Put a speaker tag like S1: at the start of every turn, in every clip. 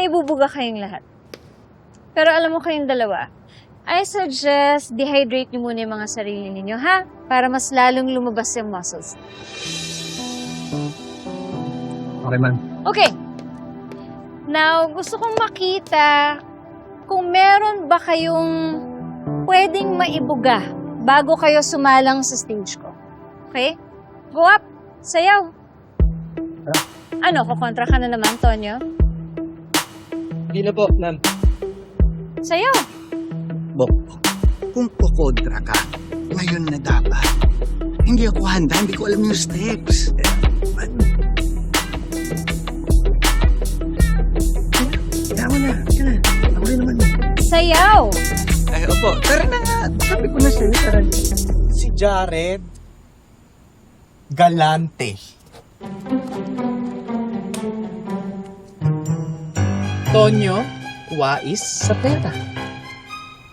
S1: maibubuga kayong lahat. Pero alam mo kayong dalawa, I suggest dehydrate niyo muna yung mga sarili ninyo, ha? Para mas lalong lumabas yung muscles.
S2: Okay, ma'am.
S1: Okay. Now, gusto kong makita kung meron ba kayong pwedeng maibuga bago kayo sumalang sa stage ko. Okay? Go up. Sayaw. Ano, kukontra ka na naman, Tonyo?
S2: Hindi na po, ma'am.
S1: Sayaw.
S3: Bok, kung kukontra ka, ngayon na dapat. Hindi ako handa, hindi ko alam yung steps. Kaya mo na, kaya na. Ako rin naman.
S1: Sayaw.
S3: Ay, opo, tara na nga. Sabi ko na sa'yo, tara na.
S4: Si Jared, galante. Tonyo, wais sa pera.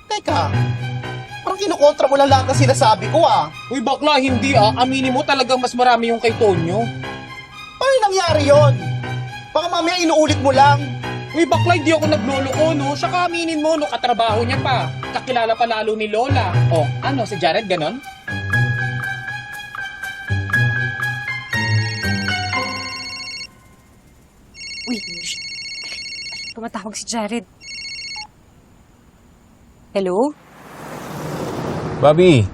S5: Teka, parang kinukontra mo lang lahat ng sinasabi ko ah.
S4: Uy bakla, hindi ah. Aminin mo talagang mas marami yung kay Tonyo.
S5: Paano nangyari yon? Baka mamaya inuulit mo lang.
S4: Uy bakla, hindi ako nagloloko no. Saka aminin mo no, katrabaho niya pa. Kakilala pa lalo ni Lola. Oh, ano, si Jared ganon?
S6: Uy, shh. Tumatawag si Jared. Hello?
S7: Bobby,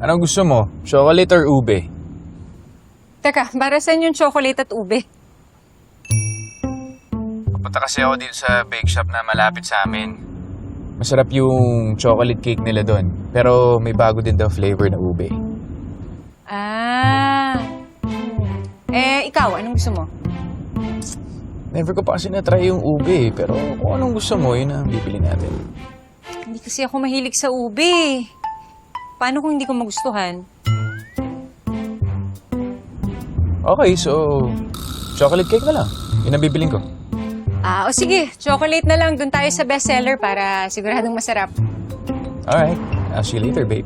S7: anong gusto mo? Chocolate or ube?
S6: Teka, para saan yung chocolate at ube?
S7: Papunta kasi ako dito sa bake shop na malapit sa amin. Masarap yung chocolate cake nila doon. Pero may bago din daw flavor na ube.
S6: Ah. Ikaw, anong gusto mo?
S7: Never ko pa kasi na-try yung ube. Pero kung anong gusto mo, yun ang bibili natin.
S6: Hindi kasi ako mahilig sa ube. Paano kung hindi ko magustuhan?
S7: Okay, so chocolate cake na lang. Yun ang bibiling ko.
S6: O sige, chocolate na lang. Doon tayo sa bestseller para siguradong masarap.
S7: Alright, I'll see you later, babe.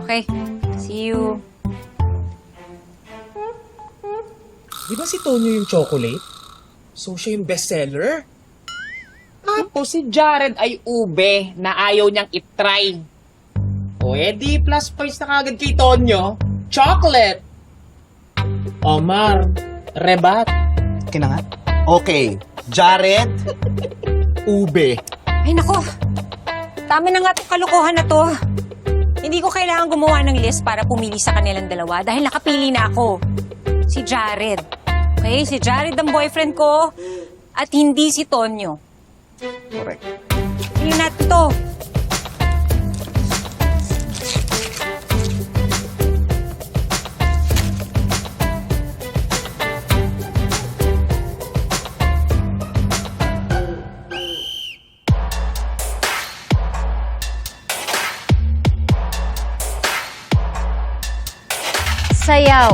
S6: Okay, see you.
S4: Di ba si Tonyo yung chocolate? So siya yung bestseller? Tapos si Jared ay ube na ayaw niyang itry. O edi plus points na kagad kay Tonyo. Chocolate! Omar, rebat.
S5: Kinangat? Okay, Jared, ube.
S6: Ay nako, tama na nga itong kalokohan na to. Hindi ko kailangan gumawa ng list para pumili sa kanilang dalawa dahil nakapili na ako. Si Jared. Okay, si Jared ang boyfriend ko at hindi si Tonyo.
S5: Correct.
S6: Pili natin to.
S1: Sayaw.